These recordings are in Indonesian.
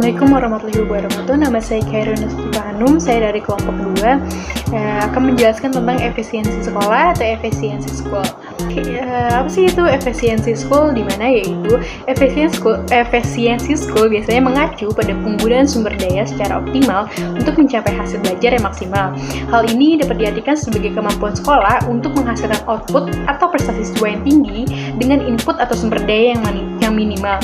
Assalamualaikum warahmatullahi wabarakatuh. Nama saya Khairun Nasufa Hanum. Saya dari kelompok 2 akan menjelaskan tentang efisiensi sekolah atau efisiensi school. Apa sih itu efisiensi school? Dimana yaitu efisiensi school biasanya mengacu pada penggunaan sumber daya secara optimal untuk mencapai hasil belajar yang maksimal. Hal ini dapat diartikan sebagai kemampuan sekolah untuk menghasilkan output atau prestasi siswa yang tinggi dengan input atau sumber daya yang minimal.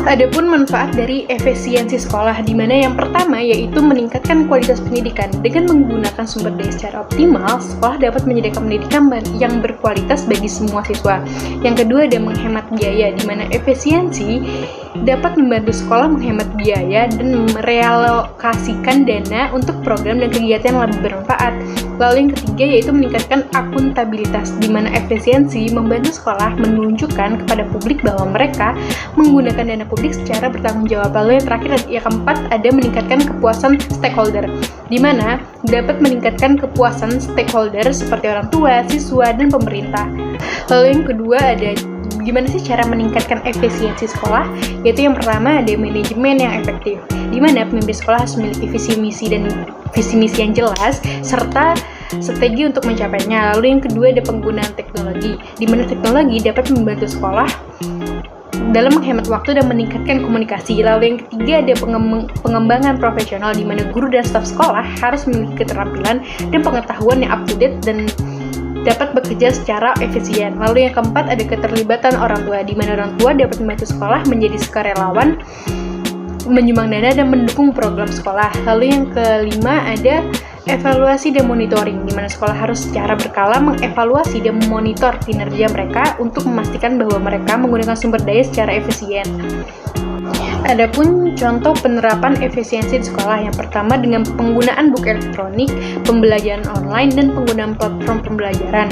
Adapun manfaat dari efisiensi sekolah, di mana yang pertama yaitu meningkatkan kualitas pendidikan. Dengan menggunakan sumber daya secara optimal, sekolah dapat menyediakan pendidikan yang berkualitas bagi semua siswa. Yang kedua ada menghemat biaya, di mana efisiensi dapat membantu sekolah menghemat biaya dan merelokasikan dana untuk program dan kegiatan yang lebih bermanfaat. Lalu yang ketiga yaitu meningkatkan akuntabilitas, di mana efisiensi membantu sekolah menunjukkan kepada publik bahwa mereka menggunakan dana publik secara bertanggung jawab. Lalu yang terakhir, yang keempat ada meningkatkan kepuasan stakeholder, di mana dapat meningkatkan kepuasan stakeholder seperti orang tua, siswa, dan pemerintah. Lalu yang kedua ada gimana sih cara meningkatkan efisiensi sekolah? Yaitu yang pertama ada manajemen yang efektif, di mana pemimpin sekolah harus memiliki visi misi yang jelas serta strategi untuk mencapainya. Lalu yang kedua ada penggunaan teknologi, di mana teknologi dapat membantu sekolah dalam menghemat waktu dan meningkatkan komunikasi. Lalu yang ketiga ada pengembangan profesional, di mana guru dan staf sekolah harus memiliki keterampilan dan pengetahuan yang up to date dan dapat bekerja secara efisien. Lalu yang keempat ada keterlibatan orang tua, di mana orang tua dapat membantu sekolah menjadi sukarelawan, menyumbang dana dan mendukung program sekolah. Lalu yang kelima ada evaluasi dan monitoring, di mana sekolah harus secara berkala mengevaluasi dan memonitor kinerja mereka untuk memastikan bahwa mereka menggunakan sumber daya secara efisien. Adapun contoh penerapan efisiensi di sekolah, yang pertama dengan penggunaan buku elektronik, pembelajaran online, dan penggunaan platform pembelajaran.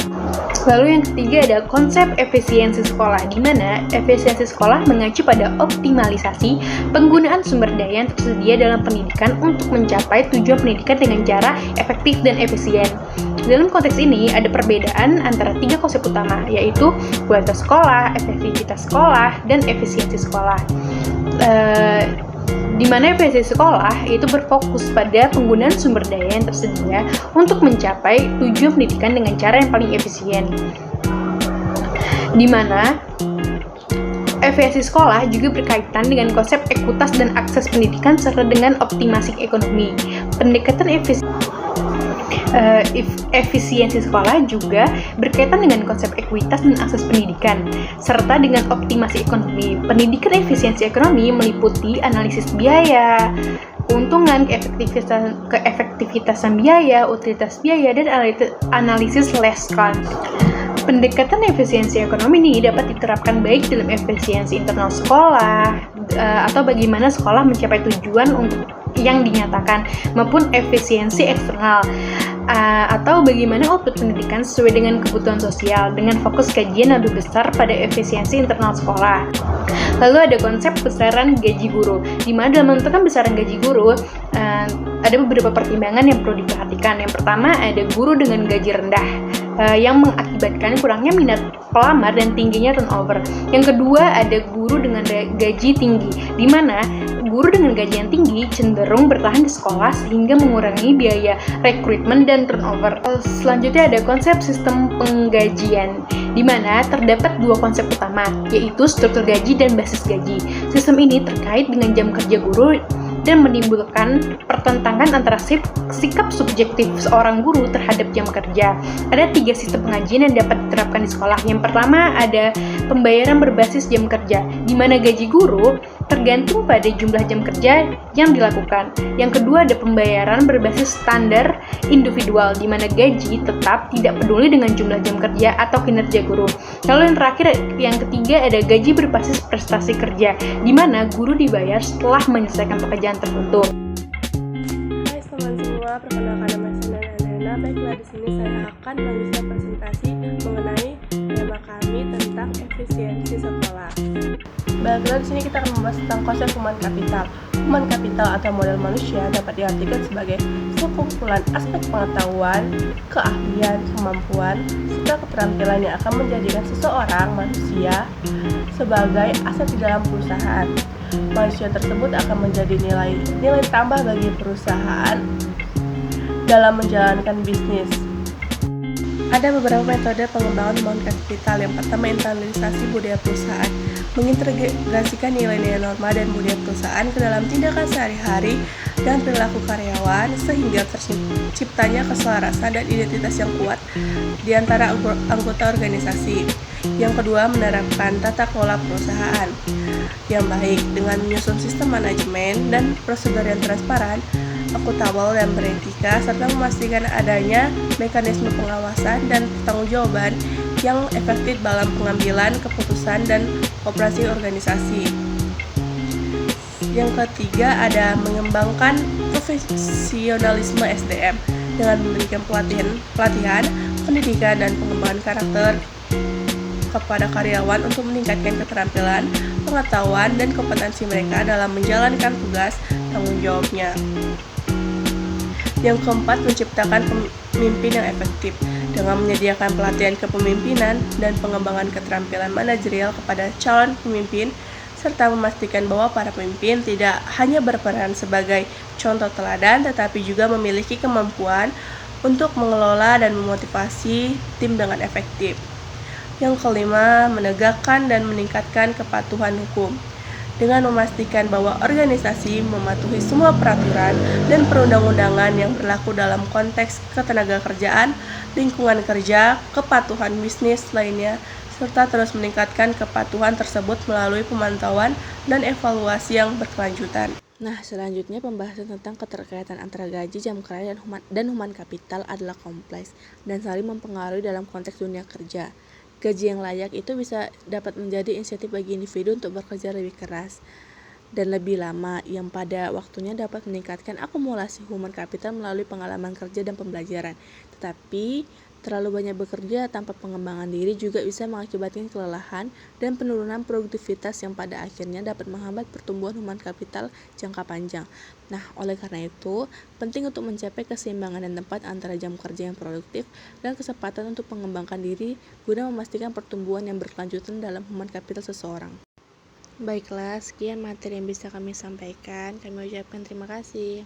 Lalu yang ketiga ada konsep efisiensi sekolah, di mana efisiensi sekolah mengacu pada optimalisasi penggunaan sumber daya yang tersedia dalam pendidikan untuk mencapai tujuan pendidikan dengan cara efektif dan efisien. Dalam konteks ini ada perbedaan antara 3 konsep utama, yaitu kualitas sekolah, efektivitas sekolah, dan efisiensi sekolah. Di mana efisiensi sekolah itu berfokus pada penggunaan sumber daya yang tersedia untuk mencapai tujuan pendidikan dengan cara yang paling efisien. Di mana efisiensi sekolah juga berkaitan dengan konsep ekuitas dan akses pendidikan serta dengan optimasi ekonomi. Pendekatan efisiensi sekolah juga berkaitan dengan konsep ekuitas dan akses pendidikan, serta dengan optimasi ekonomi. Pendidikan efisiensi ekonomi meliputi analisis biaya, keuntungan, keefektivitasan biaya, utilitas biaya, dan analisis Leskon. Pendekatan efisiensi ekonomi ini dapat diterapkan baik dalam efisiensi internal sekolah atau bagaimana sekolah mencapai tujuan untuk yang dinyatakan, maupun efisiensi eksternal atau bagaimana output pendidikan sesuai dengan kebutuhan sosial, dengan fokus kajian yang lebih besar pada efisiensi internal sekolah. Lalu ada konsep besaran gaji guru, di mana dalam menentukan besaran gaji guru ada beberapa pertimbangan yang perlu diperhatikan. Yang pertama ada guru dengan gaji rendah yang mengakibatkan kurangnya minat pelamar dan tingginya turnover. Yang kedua ada guru dengan gaji tinggi, di mana guru dengan gaji yang tinggi cenderung bertahan di sekolah sehingga mengurangi biaya rekrutmen dan turnover. Selanjutnya ada konsep sistem penggajian, di mana terdapat 2 konsep utama, yaitu struktur gaji dan basis gaji. Sistem ini terkait dengan jam kerja guru dan menimbulkan pertentangan antara sikap subjektif seorang guru terhadap jam kerja. Ada 3 sistem pengajian yang dapat diterapkan di sekolah. Yang pertama ada pembayaran berbasis jam kerja, di mana gaji guru tergantung pada jumlah jam kerja yang dilakukan. Yang kedua ada pembayaran berbasis standar individual, di mana gaji tetap tidak peduli dengan jumlah jam kerja atau kinerja guru. Lalu yang terakhir, yang ketiga ada gaji berbasis prestasi kerja, di mana guru dibayar setelah menyelesaikan pekerjaan tertentu. Hai teman semua, perkenalkan nama saya Nana. Baiklah, di sini saya akan melanjutkan presentasi mengenai tema kami tentang efisiensi sekolah. Baiklah, di sini kita akan membahas tentang konsep human capital. Human capital atau modal manusia dapat diartikan sebagai sekumpulan aspek pengetahuan, keahlian, kemampuan, serta keterampilan yang akan menjadikan seseorang manusia sebagai aset di dalam perusahaan. manusia tersebut akan menjadi nilai tambah bagi perusahaan dalam menjalankan bisnis. Ada beberapa metode pengembangan human capital. Yang pertama, internalisasi budaya perusahaan, mengintegrasikan nilai-nilai norma dan budaya perusahaan ke dalam tindakan sehari-hari dan perilaku karyawan sehingga terciptanya keselarasan dan identitas yang kuat di antara anggota organisasi. Yang kedua, menerapkan tata kelola perusahaan yang baik dengan menyusun sistem manajemen dan prosedur yang transparan, akuntabel dan beretika, serta memastikan adanya mekanisme pengawasan dan pertanggungjawaban yang efektif dalam pengambilan keputusan dan operasi organisasi. Yang ketiga, ada mengembangkan profesionalisme SDM dengan memberikan pelatihan, pendidikan dan pengembangan karakter kepada karyawan untuk meningkatkan keterampilan, pengetahuan, dan kompetensi mereka dalam menjalankan tugas tanggung jawabnya. Yang keempat, menciptakan pemimpin yang efektif dengan menyediakan pelatihan kepemimpinan dan pengembangan keterampilan manajerial kepada calon pemimpin, serta memastikan bahwa para pemimpin tidak hanya berperan sebagai contoh teladan, tetapi juga memiliki kemampuan untuk mengelola dan memotivasi tim dengan efektif. Yang kelima, menegakkan dan meningkatkan kepatuhan hukum dengan memastikan bahwa organisasi mematuhi semua peraturan dan perundang-undangan yang berlaku dalam konteks ketenagakerjaan, lingkungan kerja, kepatuhan bisnis lainnya, serta terus meningkatkan kepatuhan tersebut melalui pemantauan dan evaluasi yang berkelanjutan. Nah, selanjutnya pembahasan tentang keterkaitan antara gaji, jam kerja, dan human capital adalah kompleks dan saling mempengaruhi dalam konteks dunia kerja. Gaji yang layak itu dapat menjadi insentif bagi individu untuk bekerja lebih keras dan lebih lama, yang pada waktunya dapat meningkatkan akumulasi human capital melalui pengalaman kerja dan pembelajaran. Tetapi, terlalu banyak bekerja tanpa pengembangan diri juga bisa mengakibatkan kelelahan dan penurunan produktivitas yang pada akhirnya dapat menghambat pertumbuhan human capital jangka panjang. Nah, oleh karena itu, penting untuk mencapai keseimbangan dan tepat antara jam kerja yang produktif dan kesempatan untuk mengembangkan diri guna memastikan pertumbuhan yang berkelanjutan dalam human capital seseorang. Baiklah, sekian materi yang bisa kami sampaikan. Kami ucapkan terima kasih.